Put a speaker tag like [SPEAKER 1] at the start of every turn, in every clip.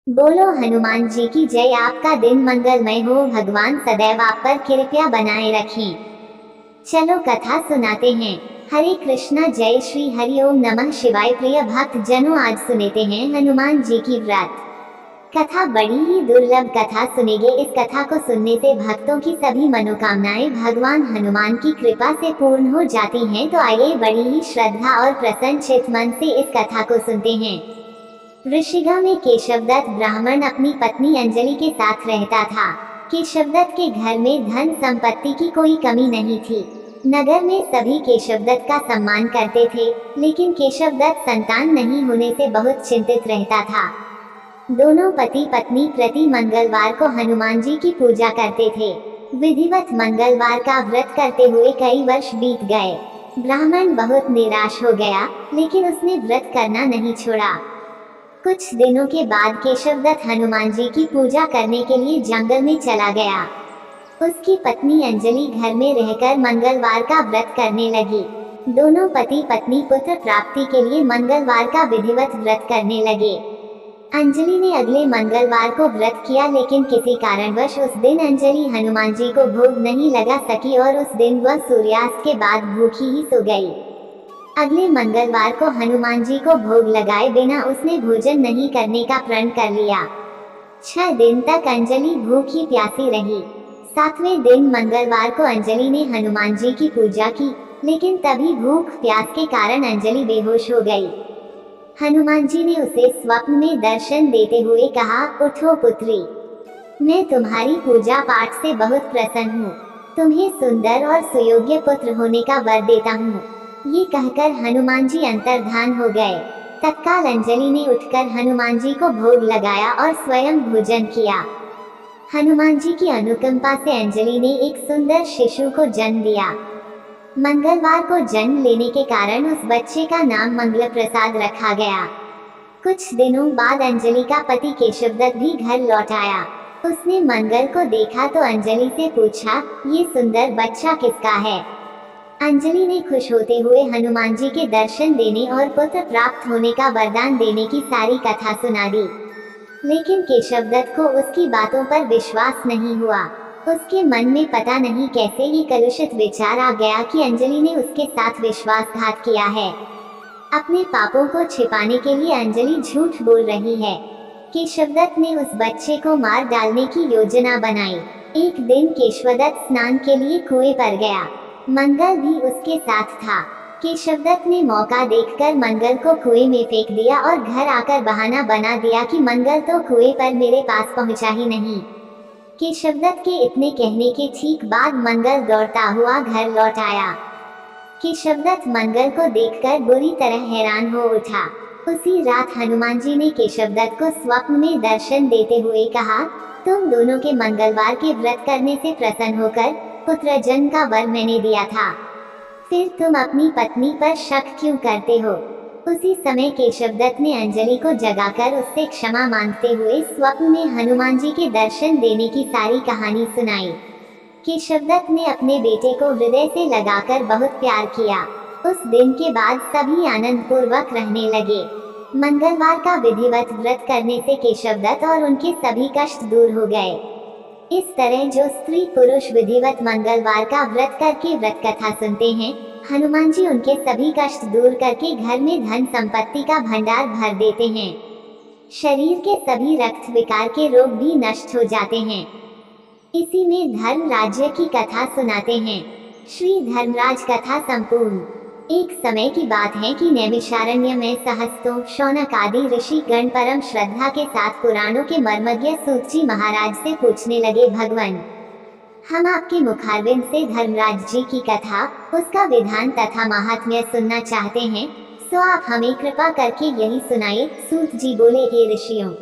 [SPEAKER 1] बोलो हनुमान जी की जय। आपका दिन मंगलमय हो, भगवान सदैव आप पर कृपया बनाए रखें। चलो कथा सुनाते हैं। हरे कृष्णा, जय श्री हरि ओम नमः शिवाय। प्रिय भक्त जनों, आज सुनते हैं हनुमान जी की व्रत कथा। बड़ी ही दुर्लभ कथा सुनेंगे। इस कथा को सुनने से भक्तों की सभी मनोकामनाएं भगवान हनुमान की कृपा से पूर्ण हो जाती हैं। तो आइए बड़ी ही श्रद्धा और प्रसन्न चित मन से इस कथा को सुनते हैं। ऋषिगा में केशवदत्त ब्राह्मण अपनी पत्नी अंजलि के साथ रहता था। केशवदत्त के घर में धन संपत्ति की कोई कमी नहीं थी। नगर में सभी केशवदत्त का सम्मान करते थे, लेकिन केशवदत्त संतान नहीं होने से बहुत चिंतित रहता था। दोनों पति पत्नी प्रति मंगलवार को हनुमान जी की पूजा करते थे। विधिवत मंगलवार का व्रत करते हुए कई वर्ष बीत गए। ब्राह्मण बहुत निराश हो गया, लेकिन उसने व्रत करना नहीं छोड़ा। कुछ दिनों के बाद केशवदत्त हनुमान जी की पूजा करने के लिए जंगल में चला गया। उसकी पत्नी अंजलि घर में रहकर मंगलवार का व्रत करने लगी। दोनों पति पत्नी पुत्र प्राप्ति के लिए मंगलवार का विधिवत व्रत करने लगे। अंजलि ने अगले मंगलवार को व्रत किया, लेकिन किसी कारणवश उस दिन अंजलि हनुमान जी को भोग नहीं लगा सकी और उस दिन वह सूर्यास्त के बाद भूखी ही सो गई। अगले मंगलवार को हनुमान जी को भोग लगाए बिना उसने भोजन नहीं करने का प्रण कर लिया। 6 दिन तक अंजलि भूखी प्यासी रही। 7वें दिन मंगलवार को अंजलि ने हनुमान जी की पूजा की, लेकिन तभी भूख प्यास के कारण अंजलि बेहोश हो गई। हनुमान जी ने उसे स्वप्न में दर्शन देते हुए कहा, उठो पुत्री, मैं तुम्हारी पूजा पाठ से बहुत प्रसन्न हूँ। तुम्हें सुंदर और सुयोग्य पुत्र होने का वर देता हूँ। ये कहकर हनुमान जी अंतर्धान हो गए। तत्काल अंजलि ने उठकर हनुमान जी को भोग लगाया और स्वयं भोजन किया। हनुमान जी की अनुकंपा से अंजलि ने एक सुंदर शिशु को जन्म दिया। मंगलवार को जन्म लेने के कारण उस बच्चे का नाम मंगल प्रसाद रखा गया। कुछ दिनों बाद अंजलि का पति केशवदत्त भी घर लौट आया। उसने मंगल को देखा तो अंजलि से पूछा, ये सुंदर बच्चा किसका है? अंजलि ने खुश होते हुए हनुमान जी के दर्शन देने और पुत्र प्राप्त होने का वरदान देने की सारी कथा सुना दी। लेकिन केशवदत्त को उसकी बातों पर विश्वास नहीं हुआ। उसके मन में पता नहीं कैसे ही कलुषित विचार आ गया कि अंजलि ने उसके साथ विश्वासघात किया है। अपने पापों को छिपाने के लिए अंजलि झूठ बोल रही है। केशवदत्त ने उस बच्चे को मार डालने की योजना बनाई। एक दिन केशवदत्त स्नान के लिए कुएं पर गया। मंगल भी उसके साथ था। केशवदत्त ने मौका देखकर मंगल को कुएं में फेंक दिया और घर आकर बहाना बना दिया कि मंगल तो कुएं पर मेरे पास पहुंचा ही नहीं। केशवदत्त के इतने कहने के ठीक बाद मंगल दौड़ता हुआ घर लौट आया। केशवदत्त मंगल को देखकर बुरी तरह हैरान हो उठा। उसी रात हनुमान जी ने केशवदत्त को स्वप्न में दर्शन देते हुए कहा, तुम दोनों के मंगलवार के व्रत करने से प्रसन्न होकर पुत्र जन्म का वर मैंने दिया था, फिर तुम अपनी पत्नी पर शक क्यों करते हो? उसी समय केशवदत्त ने अंजलि को जगाकर उससे क्षमा मांगते हुए स्वप्न में हनुमान जी के दर्शन देने की सारी कहानी सुनाई। केशवदत्त ने अपने बेटे को हृदय से लगाकर बहुत प्यार किया। उस दिन के बाद सभी आनंद पूर्वक रहने लगे। मंगलवार का विधिवत व्रत करने से केशवदत्त और उनके सभी कष्ट दूर हो गए। इस तरह जो स्त्री पुरुष विधिवत मंगलवार का व्रत करके व्रत कथा सुनते हैं, हनुमान जी उनके सभी कष्ट दूर करके घर में धन संपत्ति का भंडार भर देते हैं। शरीर के सभी रक्त विकार के रोग भी नष्ट हो जाते हैं। इसी में धर्म राज्य की कथा सुनाते हैं। श्री धर्मराज कथा संपूर्ण। एक समय की बात है कि नैमिषारण्य में सहस्त्रों शौनक आदि ऋषि गण परम श्रद्धा के साथ पुराणों के मर्मज्ञ सूत जी महाराज से पूछने लगे, भगवान, हम आपके मुखारविंद से धर्मराज जी की कथा, उसका विधान तथा महात्म्य सुनना चाहते हैं, सो आप हमें कृपा करके यही सुनाइए। सूत जी बोले, हे ऋषियों,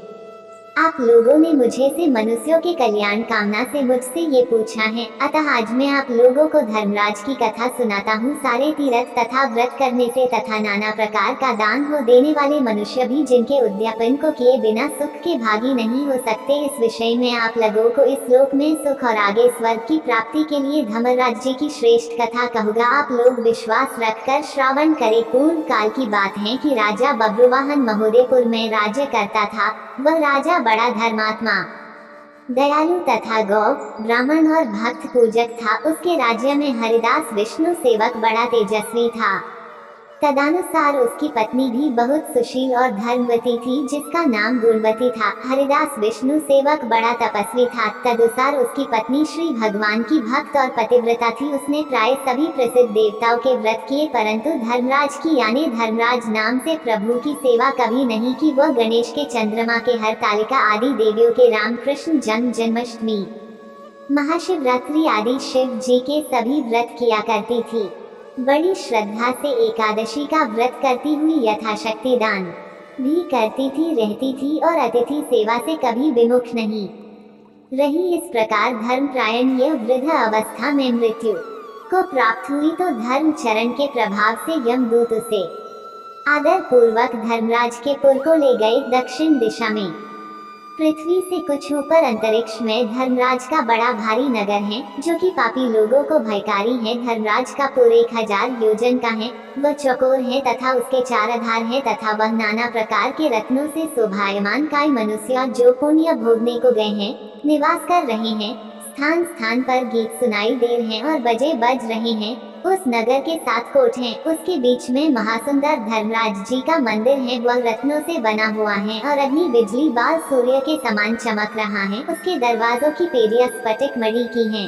[SPEAKER 1] आप लोगों ने मुझे से मनुष्यों के कल्याण कामना से मुझसे ये पूछा है, अतः आज मैं आप लोगों को धर्मराज की कथा सुनाता हूँ। सारे तीर्थ तथा व्रत करने से तथा नाना प्रकार का दान हो देने वाले मनुष्य भी जिनके उद्यापन को किए बिना सुख के भागी नहीं हो सकते। इस विषय में आप लोगों को इस लोक में सुख और आगे स्वर्ग की प्राप्ति के लिए धर्मराज जी की श्रेष्ठ कथा कहूँगा। आप लोग विश्वास रखकर श्रवण करें। पूर्व काल की बात है कि राजा बब्रुवाहन महोदयपुर में राज्य करता था। वह राजा बड़ा धर्मात्मा, दयालु तथा गौ, ब्राह्मण और भक्त पूजक था। उसके राज्य में हरिदास विष्णु सेवक बड़ा तेजस्वी था। तदनुसार उसकी पत्नी भी बहुत सुशील और धर्मवती थी, जिसका नाम गुणवती था। हरिदास विष्णु सेवक बड़ा तपस्वी था। तदनुसार उसकी पत्नी श्री भगवान की भक्त और पतिव्रता थी। उसने प्राय सभी प्रसिद्ध देवताओं के व्रत किए, परंतु धर्मराज की यानी धर्मराज नाम से प्रभु की सेवा कभी नहीं की। वह गणेश के, चंद्रमा के, हरतालिका आदि देवियों के, राम कृष्ण जन्माष्टमी, महाशिवरात्रि आदि शिव जी के सभी व्रत किया करती थी। बड़ी श्रद्धा से एकादशी का व्रत करती हुई यथाशक्ति दान भी करती थी, रहती थी और अतिथि सेवा से कभी विमुख नहीं रही। इस प्रकार धर्मपरायण यह वृद्ध अवस्था में मृत्यु को प्राप्त हुई तो धर्म चरण के प्रभाव से यमदूत उसे आदर पूर्वक धर्मराज के पुर को ले गए। दक्षिण दिशा में पृथ्वी से कुछ ऊपर अंतरिक्ष में धर्मराज का बड़ा भारी नगर है, जो कि पापी लोगों को भयकारी है। धर्मराज का पुर 1000 योजन का है। वह चौकोर है तथा उसके 4 आधार है तथा वह नाना प्रकार के रत्नों से शोभायमान। काय मनुष्य जो पुण्य भोगने को गए हैं निवास कर रहे हैं। स्थान स्थान पर गीत सुनाई दे रहे हैं और बजे बज रहे हैं। उस नगर के 7 कोट हैं। उसके बीच में महासुंदर धर्मराज जी का मंदिर है। वह रत्नों से बना हुआ है और अग्नि बिजली बाल सूर्य के समान चमक रहा है। उसके दरवाजों की पेड़ियां स्फटिक मणि की हैं।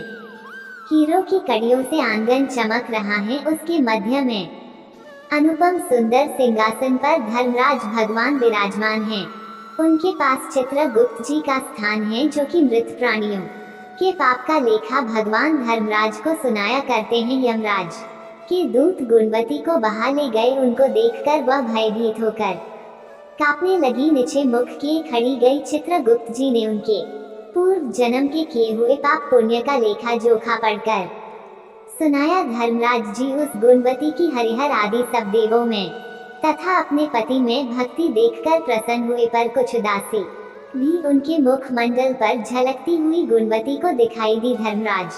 [SPEAKER 1] हीरों की कड़ियों से आंगन चमक रहा है। उसके मध्य में अनुपम सुंदर सिंहासन पर धर्मराज भगवान विराजमान हैं। उनके पास चित्रगुप्त जी का स्थान है, जो कि मृत प्राणियों के पाप का लेखा भगवान धर्मराज को सुनाया करते हैं। यमराज के दूत गुणवती को बाहर ले गए। उनको देखकर वह भयभीत होकर कांपने लगी। नीचे मुख किए खड़ी गई। चित्रगुप्त जी ने उनके पूर्व जन्म के किए हुए पाप पुण्य का लेखा जोखा पढ़कर सुनाया। धर्मराज जी उस गुणवती की हरिहर आदि सब देवों में तथा अपने पति में भक्ति देखकर प्रसन्न हुए, पर कुछ उदासी भी उनके मुखमंडल पर झलकती हुई गुणवती को दिखाई दी। धर्मराज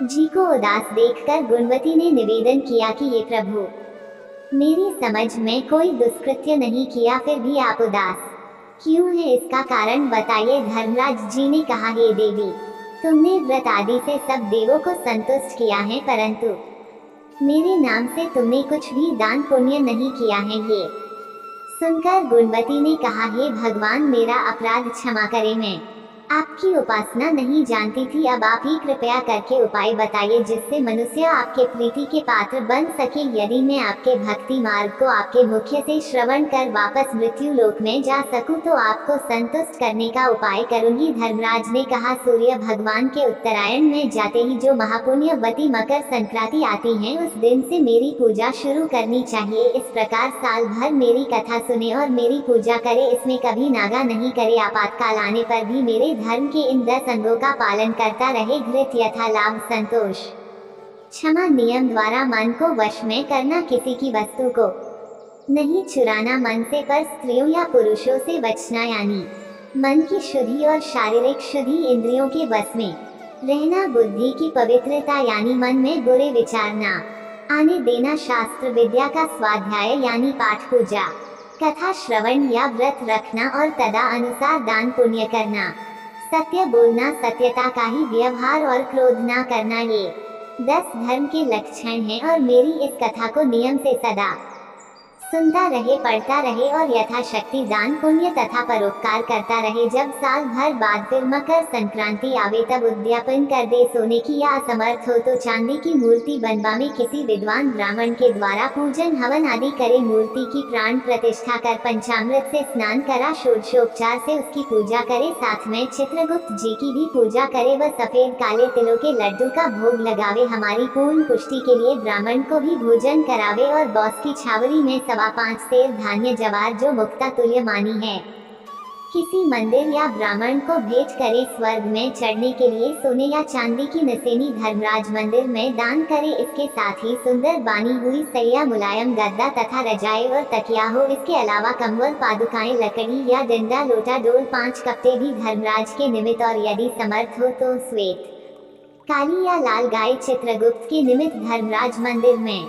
[SPEAKER 1] जी को उदास देखकर गुणवती ने निवेदन किया कि ये प्रभु, मेरी समझ में कोई दुष्कृत्य नहीं किया, फिर भी आप उदास क्यों हैं? इसका कारण बताइए। धर्मराज जी ने कहा, हे देवी, तुमने व्रत आदि से सब देवों को संतुष्ट किया है, परंतु मेरे नाम से तुमने कुछ भी दान पुण्य नहीं किया है। ये सुनकर गुणवती ने कहा, हे भगवान, मेरा अपराध क्षमा करें, मैं आपकी उपासना नहीं जानती थी। अब आप ही कृपया करके उपाय बताइए जिससे मनुष्य आपके प्रीति के पात्र बन सके। यदि मैं आपके भक्ति मार्ग को आपके मुख्य से श्रवण कर वापस मृत्यु लोक में जा सकूं तो आपको संतुष्ट करने का उपाय करूंगी। धर्मराज ने कहा, सूर्य भगवान के उत्तरायण में जाते ही जो महापुण्यवती मकर संक्रांति आती है, उस दिन से मेरी पूजा शुरू करनी चाहिए। इस प्रकार साल भर मेरी कथा सुने और मेरी पूजा करे, इसमें कभी नागा नहीं करे। आपातकाल आने पर भी मेरे धर्म के इन 10 अंगों का पालन करता रहे। घृत यथा लाभ, संतोष, क्षमा, नियम द्वारा मन को वश में करना, किसी की वस्तु को नहीं चुराना, मन से पर स्त्रियों या पुरुषों से बचना, यानी मन की शुद्धि और शारीरिक शुद्धि, इंद्रियों के वश में रहना, बुद्धि की पवित्रता यानी मन में बुरे विचार न आने देना, शास्त्र विद्या का स्वाध्याय यानी पाठ पूजा, कथा श्रवण या व्रत रखना और तदा अनुसार दान पुण्य करना, सत्य बोलना, सत्यता का ही व्यवहार और क्रोध न करना, ये 10 धर्म के लक्षण हैं। और मेरी इस कथा को नियम से सदा सुनता रहे, पढ़ता रहे और यथाशक्ति दान पुण्य तथा परोपकार करता रहे। जब साल भर बाद फिर मकर संक्रांति आवे तब उद्यापन कर दे। सोने की या असमर्थ हो तो चांदी की मूर्ति बनवा में किसी विद्वान ब्राह्मण के द्वारा पूजन हवन आदि करे। मूर्ति की प्राण प्रतिष्ठा कर पंचामृत से स्नान करा, षोडशोपचार से उसकी पूजा करे, साथ में चित्रगुप्त जी की भी पूजा करे। वह सफेद काले तिलों के लड्डू का भोग लगावे। हमारी पूर्ण पुष्टि के लिए ब्राह्मण को भी भोजन करावे और बौस की छावनी में 5 सेर धान्य जवार जो मुक्ता तुल्य मानी है, किसी मंदिर या ब्राह्मण को भेंट करे। स्वर्ग में चढ़ने के लिए सोने या चांदी की नसेनी धर्मराज मंदिर में दान करे। इसके साथ ही सुंदर बानी हुई सैया, मुलायम गद्दा तथा रजाई और तकिया हो। इसके अलावा कंबल, पादुकाएं, लकड़ी या डंडा, लोटा, डोल, 5 कप्ते भी धर्मराज के निमित्त और यदि समर्थ हो तो श्वेत, काली या लाल गाय चित्रगुप्त के निमित्त धर्मराज मंदिर में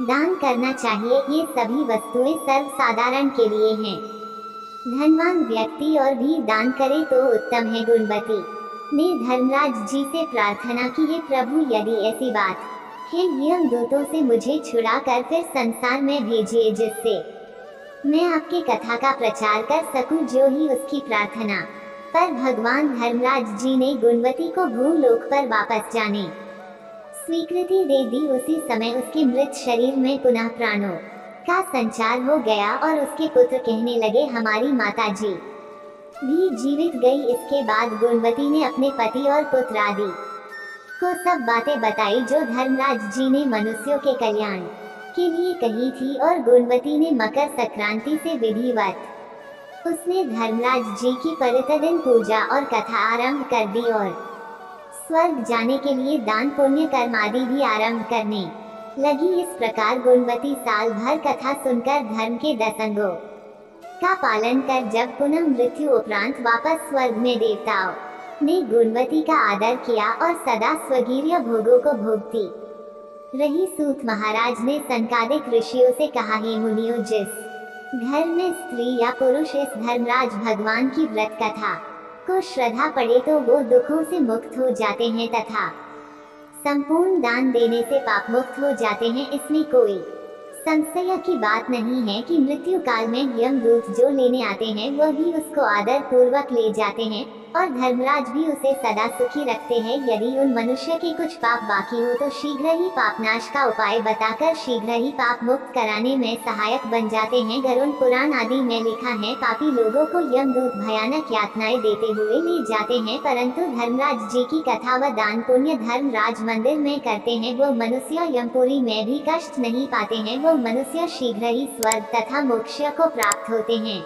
[SPEAKER 1] दान करना चाहिए। ये सभी वस्तुएं सर्वसाधारण के लिए हैं। धनवान व्यक्ति और भी दान करे तो उत्तम है। गुणवती ने धर्मराज जी से प्रार्थना की, हे प्रभु, यदि ऐसी बात है, यमदूतों से मुझे छुड़ा कर फिर संसार में भेजिए, जिससे मैं आपकी कथा का प्रचार कर सकूं, जो ही उसकी प्रार्थना। पर भगवान धर्मराज जी ने गुणवती को भूलोक पर वापस जाने स्वीकृति दे दी। उसी समय उसके मृत शरीर में पुनः प्राणों का संचार हो गया और उसके पुत्र कहने लगे, हमारी माता जी भी जीवित गई। इसके बाद गुणवती ने अपने पति और पुत्र आदि को सब बातें बताई जो धर्मराज जी ने मनुष्यों के कल्याण के लिए कही थी, और गुणवती ने मकर संक्रांति से विधिवत उसने धर्मराज जी की प्रतिदिन पूजा और कथा आरंभ कर दी और स्वर्ग जाने के लिए दान पुण्य कर्म आदि भी आरंभ करने लगी। इस प्रकार गुणवती साल भर कथा सुनकर धर्म के 10 अंगों का पालन कर जब पुनः मृत्यु उपरांत वापस स्वर्ग में देवताओं ने गुणवती का आदर किया और सदा स्वगीर्य भोगों को भोगती रही। सूत महाराज ने संकादिक ऋषियों से कहा, हे मुनियों, जिस घर में स्त्री या पुरुष इस धर्मराज भगवान की व्रत कथा को श्रद्धा पड़े तो वो दुखों से मुक्त हो जाते हैं तथा संपूर्ण दान देने से पाप मुक्त हो जाते हैं। इसमें कोई संशय की बात नहीं है कि मृत्यु काल में यमदूत जो लेने आते हैं वह भी उसको आदर पूर्वक ले जाते हैं और धर्मराज भी उसे सदा सुखी रखते हैं। यदि उन मनुष्य के कुछ पाप बाकी हो तो शीघ्र ही पापनाश का उपाय बताकर शीघ्र ही पाप मुक्त कराने में सहायक बन जाते हैं। गरुड़ पुराण आदि में लिखा है, पापी लोगों को यमदूत भयानक यातनाएं देते हुए ले जाते हैं, परंतु धर्मराज जी की कथा व दान पुण्य धर्मराज मंदिर में करते हैं वो मनुष्य यमपुरी में भी कष्ट नहीं पाते हैं। वो मनुष्य शीघ्र ही स्वर्ग तथा मोक्ष को प्राप्त होते हैं।